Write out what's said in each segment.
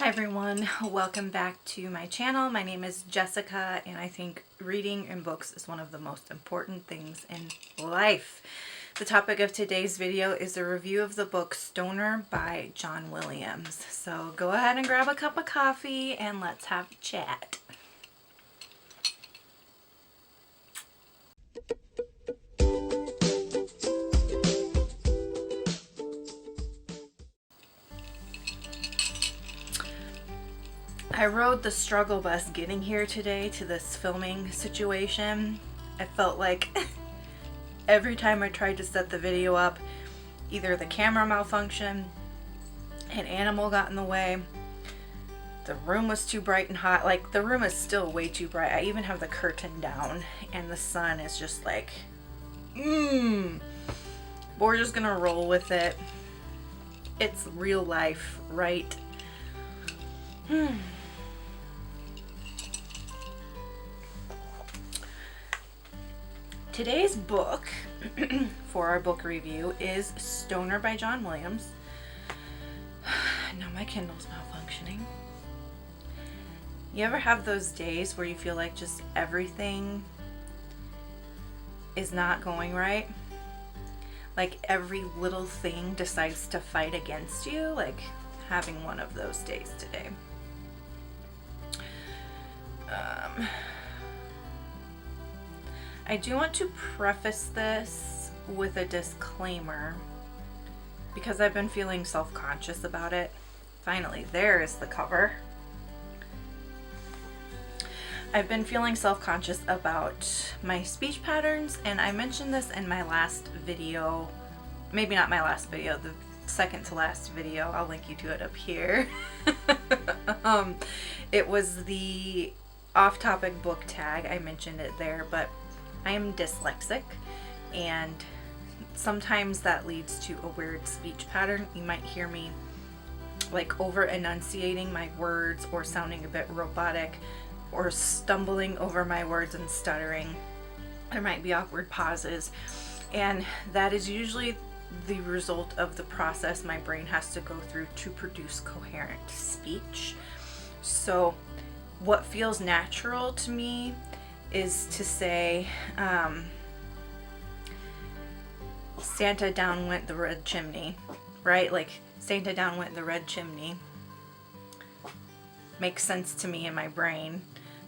Hi everyone, welcome back to my channel. My name is Jessica and I think reading and books is one of the most important things in life. The topic of today's video is a review of the book Stoner by John Williams. So go ahead and grab a cup of coffee and let's have a chat. I rode the struggle bus getting here today to this filming situation. I felt like every time I tried to set the video up, either the camera malfunctioned, an animal got in the way, the room was too bright and hot. Like, the room is still way too bright. I even have the curtain down and the sun is just like, but we're just gonna roll with it. It's real life, right? Today's book for our book review is Stoner by John Williams. Now my Kindle's malfunctioning. You ever have those days where you feel like just everything is not going right? Like every little thing decides to fight against you? Like having one of those days today. I do want to preface this with a disclaimer because I've been feeling self-conscious about it. Finally, there is the cover. I've been feeling self-conscious about my speech patterns, and I mentioned this in my last video. Maybe not my last video, the second to last video. I'll link you to it up here. It was the off-topic book tag. I mentioned it there, but I am dyslexic, and sometimes that leads to a weird speech pattern. You might hear me like over enunciating my words or sounding a bit robotic or stumbling over my words and stuttering. There might be awkward pauses, and that is usually the result of the process my brain has to go through to produce coherent speech. So what feels natural to me is to say, Santa down went the red chimney, right? Like, Santa down went the red chimney. Makes sense to me in my brain,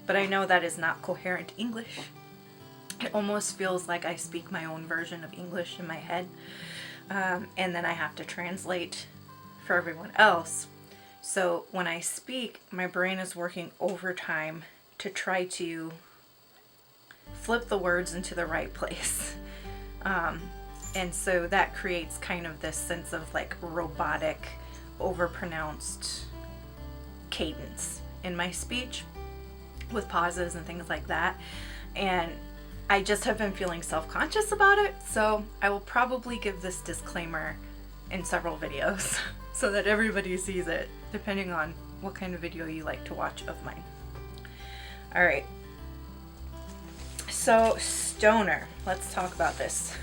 but I know that is not coherent English. It almost feels like I speak my own version of English in my head, and then I have to translate for everyone else. So when I speak, my brain is working overtime to try to flip the words into the right place. And so that creates kind of this sense of like robotic, overpronounced cadence in my speech with pauses and things like that. And I just have been feeling self-conscious about it. So I will probably give this disclaimer in several videos so that everybody sees it, depending on what kind of video you like to watch of mine. All right. So, Stoner, let's talk about this.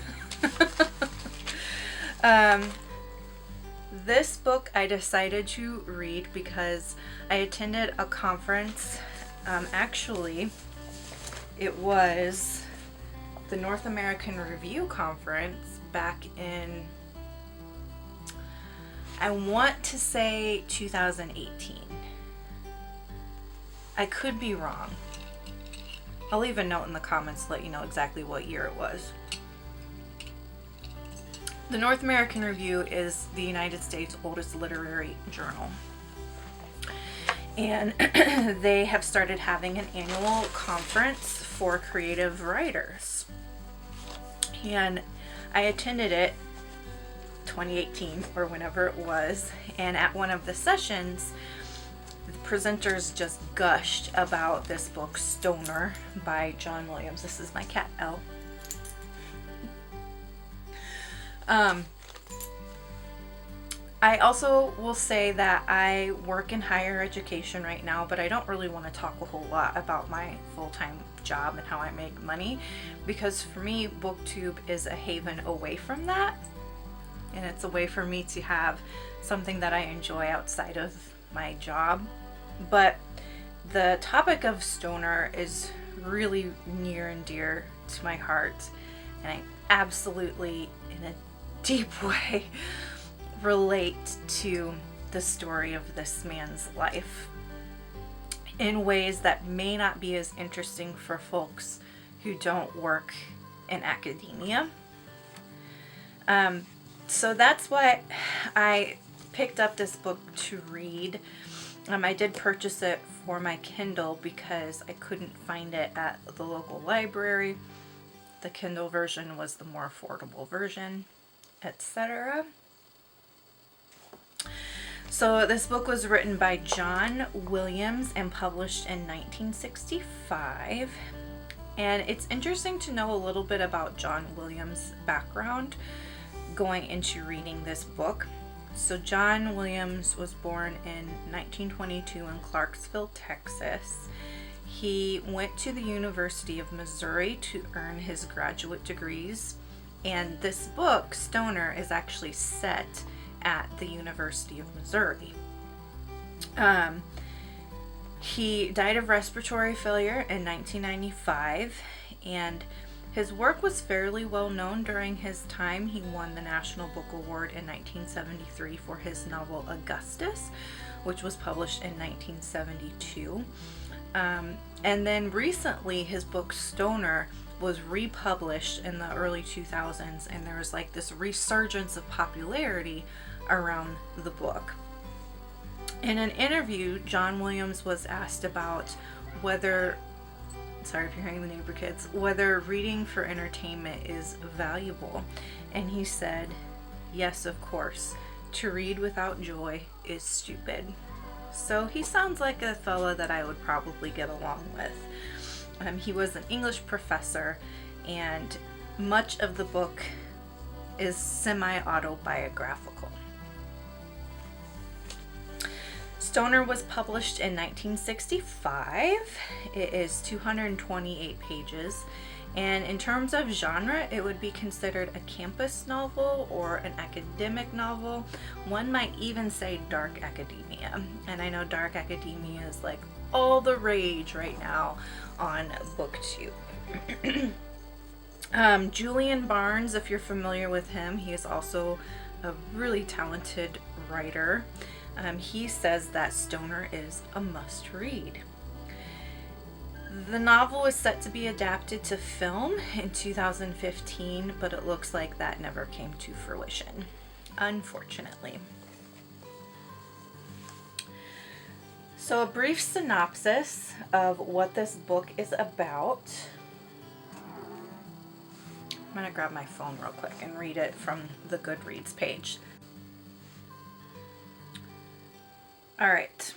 This book I decided to read because I attended a conference. Actually, it was the North American Review Conference back in, I want to say 2018. I could be wrong. I'll leave a note in the comments to let you know exactly what year it was. The North American Review is the United States' oldest literary journal. And they have started having an annual conference for creative writers. And I attended it 2018 or whenever it was. And at one of the sessions, the presenters just gushed about this book, Stoner by John Williams. This is my cat, Elle. I also will say that I work in higher education right now, but I don't really want to talk a whole lot about my full-time job and how I make money, because for me, BookTube is a haven away from that, and it's a way for me to have something that I enjoy outside of my job. But the topic of stoner is really near and dear to my heart, and I absolutely, in a deep way, relate to the story of this man's life in ways that may not be as interesting for folks who don't work in academia. So that's why I picked up this book to read. I did purchase it for my Kindle because I couldn't find it at the local library. The Kindle version was the more affordable version, etc. So this book was written by John Williams and published in 1965. And it's interesting to know a little bit about John Williams' background going into reading this book. So John Williams was born in 1922 in Clarksville, Texas. He went to the University of Missouri to earn his graduate degrees. And this book, Stoner, is actually set at the University of Missouri. He died of respiratory failure in 1995, and his work was fairly well known during his time. He won the National Book Award in 1973 for his novel Augustus, which was published in 1972. And then recently his book Stoner was republished in the early 2000s, and there was like this resurgence of popularity around the book. In an interview, John Williams was asked about whether, sorry if you're hearing the neighbor kids, whether reading for entertainment is valuable. And he said, yes, of course. To read without joy is stupid. So he sounds like a fella that I would probably get along with. He was an English professor, and much of the book is semi-autobiographical. Stoner was published in 1965. It is 228 pages, and in terms of genre, it would be considered a campus novel or an academic novel. One might even say dark academia, and I know dark academia is like all the rage right now on BookTube. Julian Barnes, if you're familiar with him, he is also a really talented writer. He says that Stoner is a must-read. The novel is set to be adapted to film in 2015, but it looks like that never came to fruition, unfortunately. So a brief synopsis of what this book is about. I'm going to grab my phone real quick and read it from the Goodreads page. Alright.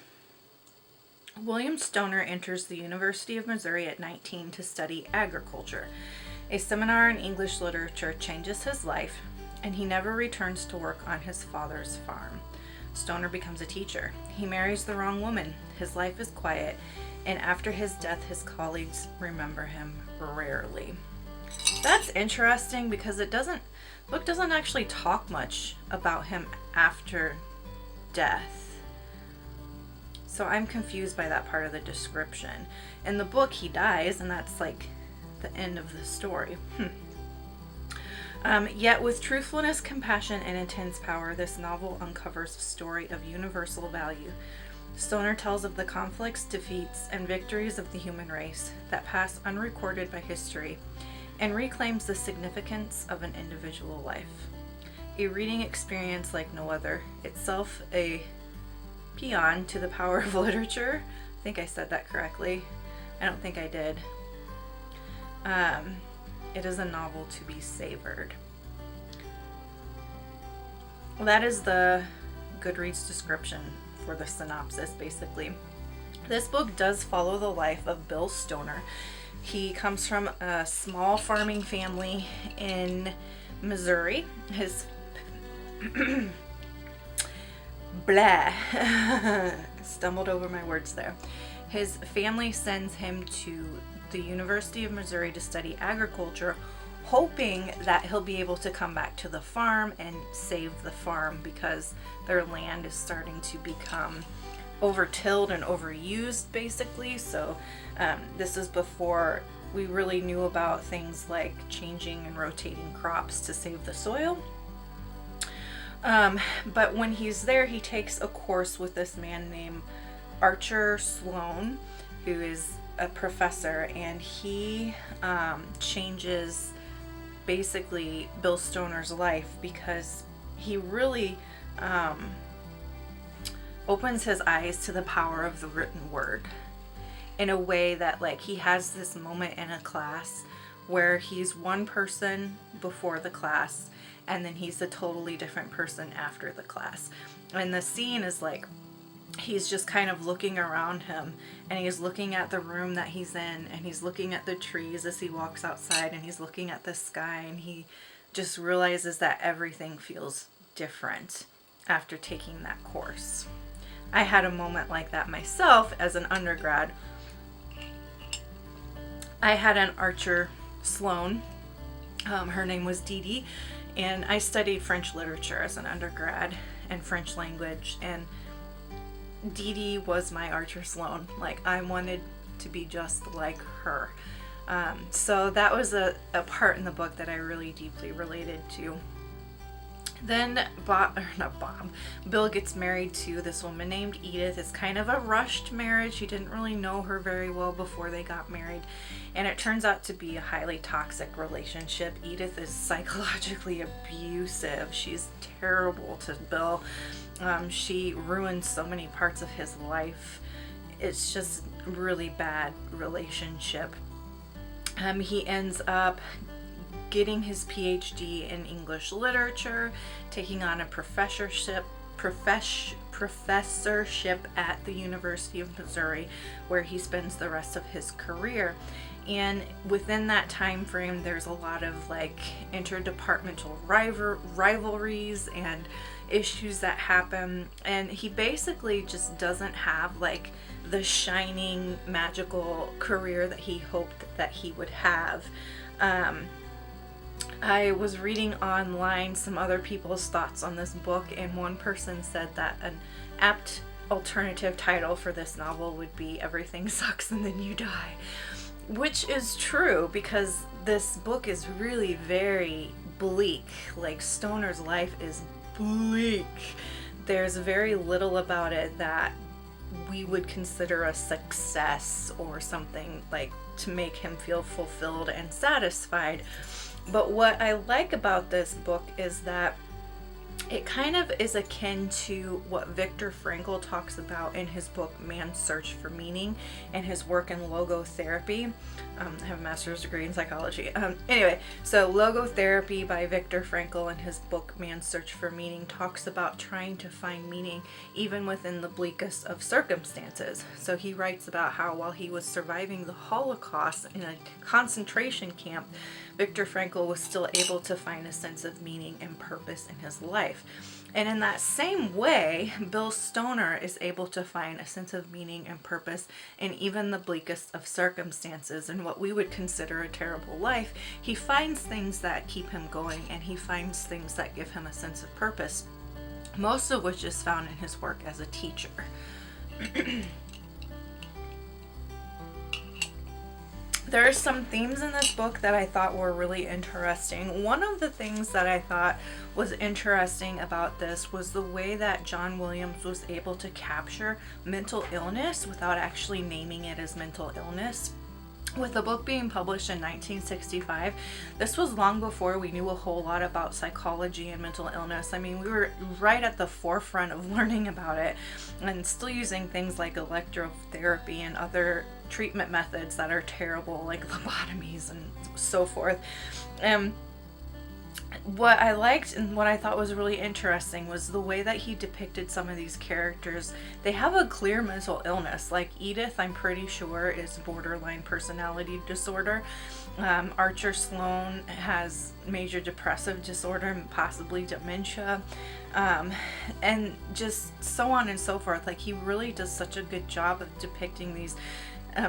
William Stoner enters the University of Missouri at 19 to study agriculture. A seminar in English literature changes his life, and he never returns to work on his father's farm. Stoner becomes a teacher. He marries the wrong woman. His life is quiet, and after his death, his colleagues remember him rarely. That's interesting because the book doesn't actually talk much about him after death. So I'm confused by that part of the description. In the book, he dies, and that's like the end of the story. Yet with truthfulness, compassion, and intense power, this novel uncovers a story of universal value. Stoner tells of the conflicts, defeats, and victories of the human race that pass unrecorded by history, and reclaims the significance of an individual life. A reading experience like no other, itself a paean to the power of literature. I think I said that correctly. I don't think I did. It is a novel to be savored. Well, that is the Goodreads description for the synopsis, basically. This book does follow the life of Bill Stoner. He comes from a small farming family in Missouri. His stumbled over my words there. His family sends him to the University of Missouri to study agriculture, hoping that he'll be able to come back to the farm and save the farm because their land is starting to become over-tilled and overused, basically. So this is before we really knew about things like changing and rotating crops to save the soil. But when he's there, he takes a course with this man named Archer Sloan, who is a professor, and he changes basically Bill Stoner's life, because he really opens his eyes to the power of the written word in a way that, like, he has this moment in a class where he's one person before the class and then he's a totally different person after the class. And the scene is like, he's just kind of looking around him, and he's looking at the room that he's in, and he's looking at the trees as he walks outside, and he's looking at the sky, and he just realizes that everything feels different after taking that course. I had a moment like that myself as an undergrad. I had an Archer Sloan. Her name was Dee Dee, and I studied French literature as an undergrad and French language, and Dee Dee was my Archer Sloan. Like, I wanted to be just like her. So that was a part in the book that I really deeply related to. Then Bill gets married to this woman named Edith. It's kind of a rushed marriage. He didn't really know her very well before they got married, and it turns out to be a highly toxic relationship. Edith is psychologically abusive. She's terrible to Bill. She ruins so many parts of his life. It's just really bad relationship. He ends up getting his PhD in English literature, taking on a professorship at the University of Missouri, where he spends the rest of his career. And within that time frame, there's a lot of like interdepartmental rivalries and issues that happen, and he basically just doesn't have like the shining magical career that he hoped that he would have. I was reading online some other people's thoughts on this book, and one person said that an apt alternative title for this novel would be Everything Sucks and Then You Die, which is true, because this book is really very bleak. Like, Stoner's life is bleak. There's very little about it that we would consider a success or something like to make him feel fulfilled and satisfied. But what I like about this book is that it kind of is akin to what Viktor Frankl talks about in his book Man's Search for Meaning and his work in logotherapy. I have a master's degree in psychology. Anyway, so logotherapy by Viktor Frankl in his book Man's Search for Meaning talks about trying to find meaning even within the bleakest of circumstances. So he writes about how while he was surviving the Holocaust in a concentration camp, Viktor Frankl was still able to find a sense of meaning and purpose in his life. And in that same way, Bill Stoner is able to find a sense of meaning and purpose in even the bleakest of circumstances. And what we would consider a terrible life, he finds things that keep him going, and he finds things that give him a sense of purpose, most of which is found in his work as a teacher. There are some themes in this book that I thought were really interesting. One of the things that I thought was interesting about this was the way that John Williams was able to capture mental illness without actually naming it as mental illness. With the book being published in 1965, this was long before we knew a whole lot about psychology and mental illness. I mean, we were right at the forefront of learning about it and still using things like electrotherapy and other treatment methods that are terrible, like lobotomies and so forth. What I liked and what I thought was really interesting was the way that he depicted some of these characters. They have a clear mental illness. Like Edith, I'm pretty sure, is borderline personality disorder. Archer Sloan has major depressive disorder and possibly dementia, and just so on and so forth. Like, he really does such a good job of depicting these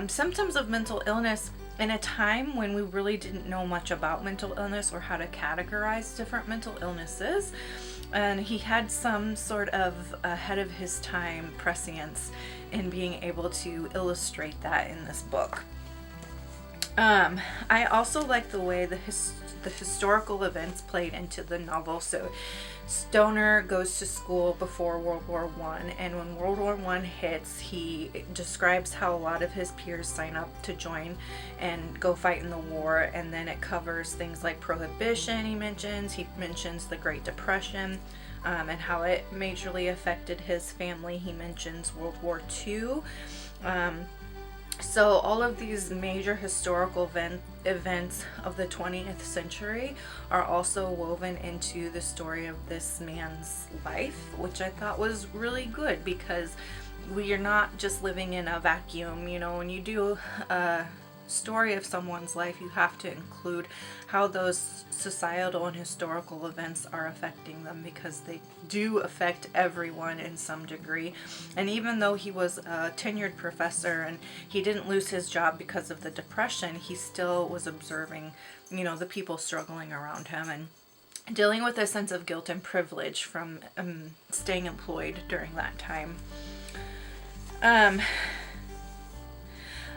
symptoms of mental illness in a time when we really didn't know much about mental illness or how to categorize different mental illnesses. And he had some sort of ahead of his time prescience in being able to illustrate that in this book. I also like the way the historical events played into the novel. So Stoner goes to school before World War I, and when World War I hits, he describes how a lot of his peers sign up to join and go fight in the war, and then it covers things like Prohibition. He mentions the Great Depression, and how it majorly affected his family. He mentions World War II. So all of these major historical events of the 20th century are also woven into the story of this man's life, which I thought was really good, because we are not just living in a vacuum. You know, when you do a story of someone's life, you have to include how those societal and historical events are affecting them, because they do affect everyone in some degree. And even though he was a tenured professor and he didn't lose his job because of the Depression, he still was observing, you know, the people struggling around him and dealing with a sense of guilt and privilege from staying employed during that time.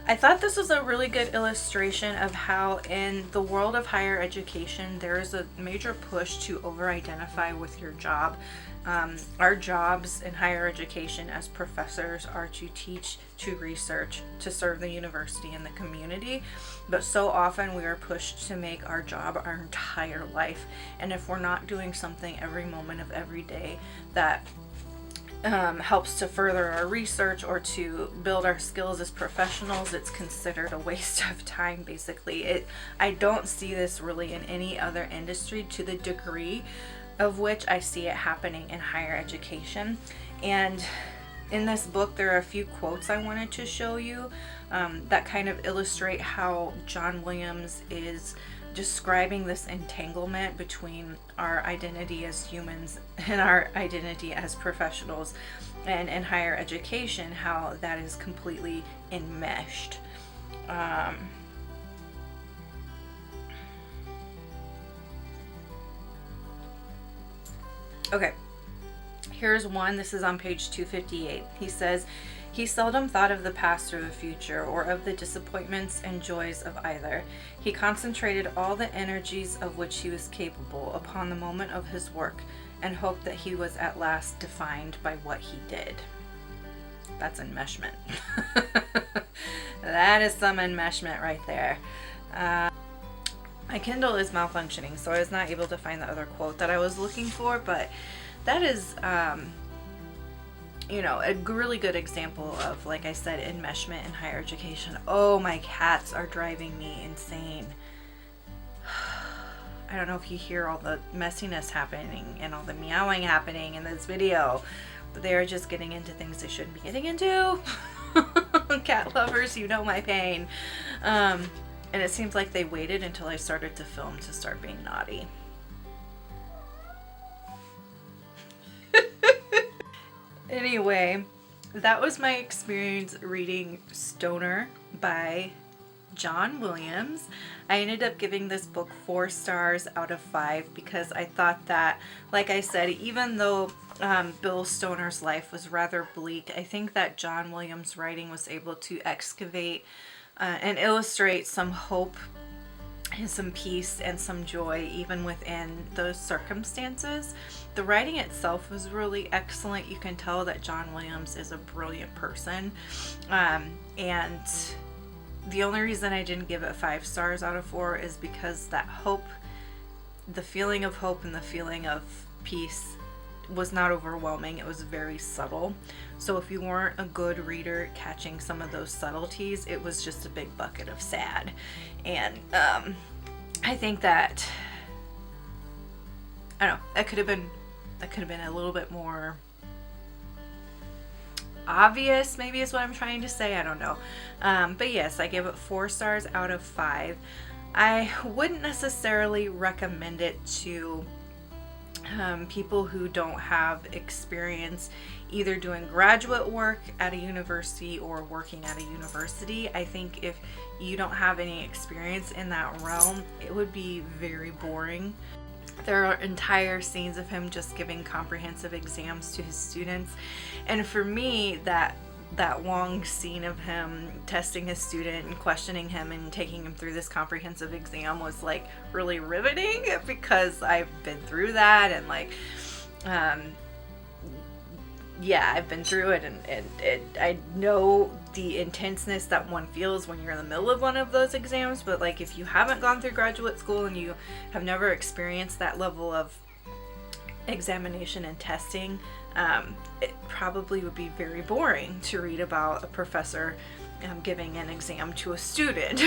I thought this was a really good illustration of how in the world of higher education there is a major push to over-identify with your job. Our jobs in higher education as professors are to teach, to research, to serve the university and the community, but so often we are pushed to make our job our entire life. And if we're not doing something every moment of every day that helps to further our research or to build our skills as professionals, it's considered a waste of time, basically. I don't see this really in any other industry to the degree of which I see it happening in higher education. And in this book, there are a few quotes I wanted to show you that kind of illustrate how John Williams is describing this entanglement between our identity as humans and our identity as professionals, and in higher education, how that is completely enmeshed. Okay, here's one. This is on page 258. He says, "He seldom thought of the past or the future, or of the disappointments and joys of either. He concentrated all the energies of which he was capable upon the moment of his work, and hoped that he was at last defined by what he did." That's enmeshment. That is some enmeshment right there. My Kindle is malfunctioning, so I was not able to find the other quote that I was looking for, but that is you know, a really good example of, like I said, enmeshment in higher education. Oh, my cats are driving me insane. I don't know if you hear all the messiness happening and all the meowing happening in this video, but they are just getting into things they shouldn't be getting into. Cat lovers, you know my pain. And it seems like they waited until I started to film to start being naughty. Anyway, that was my experience reading Stoner by John Williams. I ended up giving this book 4 stars out of 5 because I thought that, like I said, even though Bill Stoner's life was rather bleak, I think that John Williams' writing was able to excavate and illustrate some hope and some peace and some joy even within those circumstances. The writing itself was really excellent. You can tell that John Williams is a brilliant person, and the only reason I didn't give it 5 stars out of 4 is because that hope, the feeling of hope and the feeling of peace was not overwhelming. It was very subtle. So if you weren't a good reader catching some of those subtleties, it was just a big bucket of sad. And I think that, I don't know, that could have been a little bit more obvious, maybe is what I'm trying to say. I don't know. But yes, I give it 4 stars out of 5. I wouldn't necessarily recommend it to people who don't have experience either doing graduate work at a university or working at a university. I think if you don't have any experience in that realm, it would be very boring. There are entire scenes of him just giving comprehensive exams to his students. And for me, that long scene of him testing his student and questioning him and taking him through this comprehensive exam was like really riveting, because I've been through that, and like yeah, I've been through it, and I know the intenseness that one feels when you're in the middle of one of those exams. But like, if you haven't gone through graduate school and you have never experienced that level of examination and testing, it probably would be very boring to read about a professor giving an exam to a student.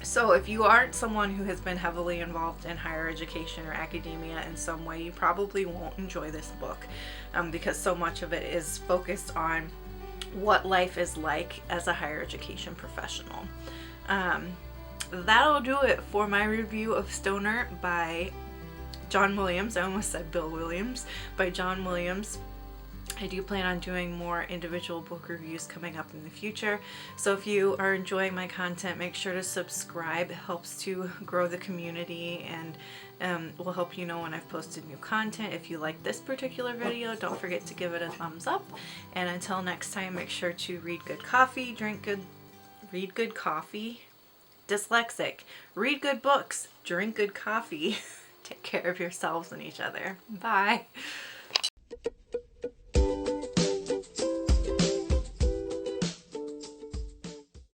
So if you aren't someone who has been heavily involved in higher education or academia in some way, you probably won't enjoy this book, because so much of it is focused on what life is like as a higher education professional. That'll do it for my review of Stoner by John Williams. I almost said Bill Williams. By John Williams. I do plan on doing more individual book reviews coming up in the future. So if you are enjoying my content, make sure to subscribe. It helps to grow the community, and will help you know when I've posted new content. If you like this particular video, don't forget to give it a thumbs up. And until next time, make sure to read good coffee, read good coffee, dyslexic, read good books, drink good coffee. Take care of yourselves and each other. Bye.